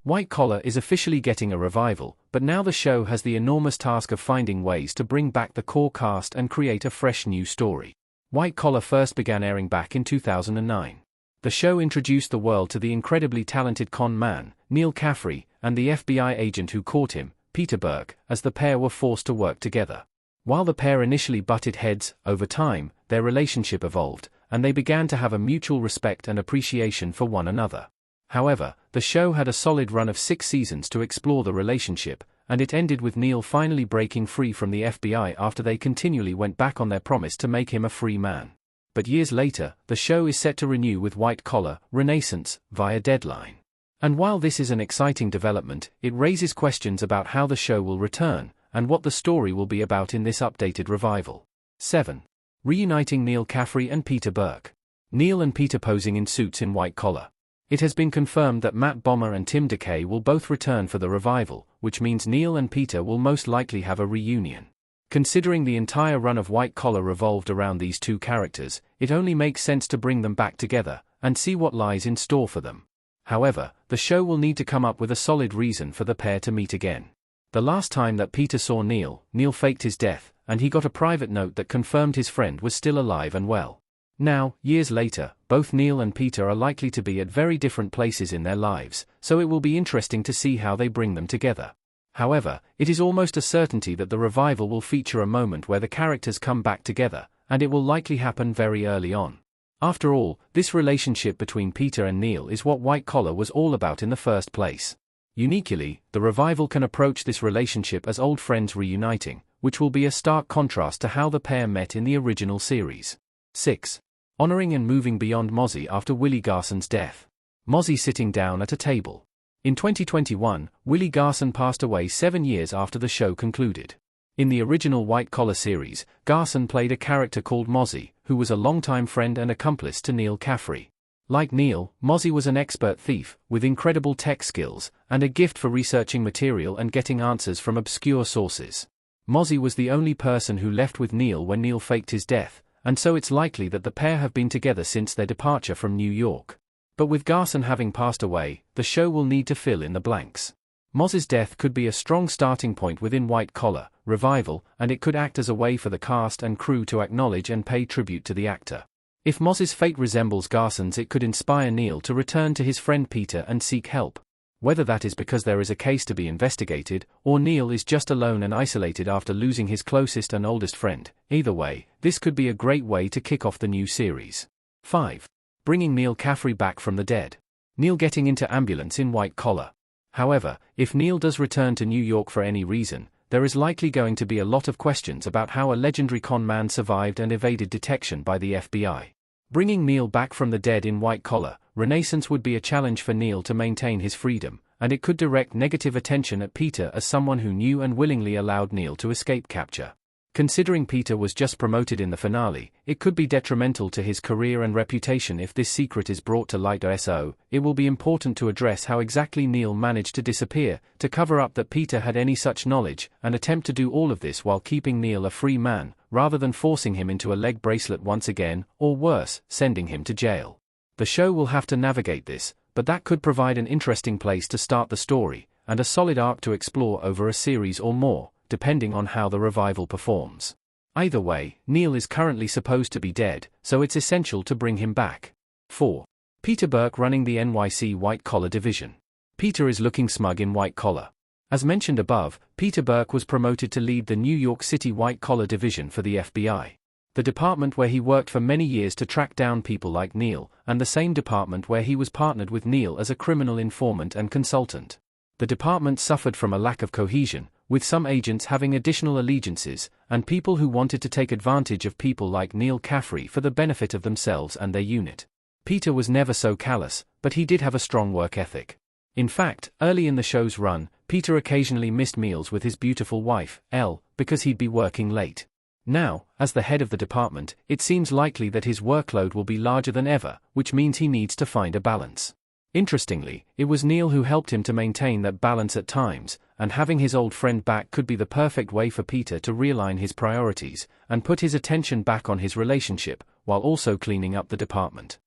White Collar is officially getting a revival, but now the show has the enormous task of finding ways to bring back the core cast and create a fresh new story. White Collar first began airing back in 2009. The show introduced the world to the incredibly talented con man, Neil Caffrey, and the FBI agent who caught him, Peter Burke, as the pair were forced to work together. While the pair initially butted heads, over time, their relationship evolved, and they began to have a mutual respect and appreciation for one another. However, the show had a solid run of 6 seasons to explore the relationship, and it ended with Neil finally breaking free from the FBI after they continually went back on their promise to make him a free man. But years later, the show is set to renew with White Collar, Renaissance, via Deadline. And while this is an exciting development, it raises questions about how the show will return, and what the story will be about in this updated revival. 7. Reuniting Neil Caffrey and Peter Burke. Neil and Peter posing in suits in White Collar. It has been confirmed that Matt Bomer and Tim DeKay will both return for the revival, which means Neil and Peter will most likely have a reunion. Considering the entire run of White Collar revolved around these two characters, it only makes sense to bring them back together, and see what lies in store for them. However, the show will need to come up with a solid reason for the pair to meet again. The last time that Peter saw Neil faked his death, and he got a private note that confirmed his friend was still alive and well. Now, years later, both Neil and Peter are likely to be at very different places in their lives, so it will be interesting to see how they bring them together. However, it is almost a certainty that the revival will feature a moment where the characters come back together, and it will likely happen very early on. After all, this relationship between Peter and Neil is what White Collar was all about in the first place. Uniquely, the revival can approach this relationship as old friends reuniting, which will be a stark contrast to how the pair met in the original series. 6. Honoring and moving beyond Mozzie after Willie Garson's death. Mozzie sitting down at a table. In 2021, Willie Garson passed away 7 years after the show concluded. In the original White Collar series, Garson played a character called Mozzie, who was a longtime friend and accomplice to Neil Caffrey. Like Neil, Mozzie was an expert thief, with incredible tech skills, and a gift for researching material and getting answers from obscure sources. Mozzie was the only person who left with Neil when Neil faked his death, and so it's likely that the pair have been together since their departure from New York. But with Garson having passed away, the show will need to fill in the blanks. Mozzie's death could be a strong starting point within White Collar revival, and it could act as a way for the cast and crew to acknowledge and pay tribute to the actor. If Mozzie's fate resembles Garson's, it could inspire Neil to return to his friend Peter and seek help. Whether that is because there is a case to be investigated, or Neil is just alone and isolated after losing his closest and oldest friend, either way, this could be a great way to kick off the new series. 5. Bringing Neil Caffrey back from the dead. Neil getting into ambulance in White Collar. However, if Neil does return to New York for any reason, there is likely going to be a lot of questions about how a legendary con man survived and evaded detection by the FBI. Bringing Neil back from the dead in White Collar Renaissance would be a challenge for Neil to maintain his freedom, and it could direct negative attention at Peter as someone who knew and willingly allowed Neil to escape capture. Considering Peter was just promoted in the finale, it could be detrimental to his career and reputation if this secret is brought to light. So, it will be important to address how exactly Neil managed to disappear, to cover up that Peter had any such knowledge, and attempt to do all of this while keeping Neil a free man, rather than forcing him into a leg bracelet once again, or worse, sending him to jail. The show will have to navigate this, but that could provide an interesting place to start the story, and a solid arc to explore over a series or more, depending on how the revival performs. Either way, Neil is currently supposed to be dead, so it's essential to bring him back. 4. Peter Burke running the NYC White Collar division. Peter is looking smug in White Collar. As mentioned above, Peter Burke was promoted to lead the New York City White Collar division for the FBI. The department where he worked for many years to track down people like Neil, and the same department where he was partnered with Neil as a criminal informant and consultant. The department suffered from a lack of cohesion, with some agents having additional allegiances, and people who wanted to take advantage of people like Neil Caffrey for the benefit of themselves and their unit. Peter was never so callous, but he did have a strong work ethic. In fact, early in the show's run, Peter occasionally missed meals with his beautiful wife, Elle, because he'd be working late. Now, as the head of the department, it seems likely that his workload will be larger than ever, which means he needs to find a balance. Interestingly, it was Neil who helped him to maintain that balance at times, and having his old friend back could be the perfect way for Peter to realign his priorities, and put his attention back on his relationship, while also cleaning up the department.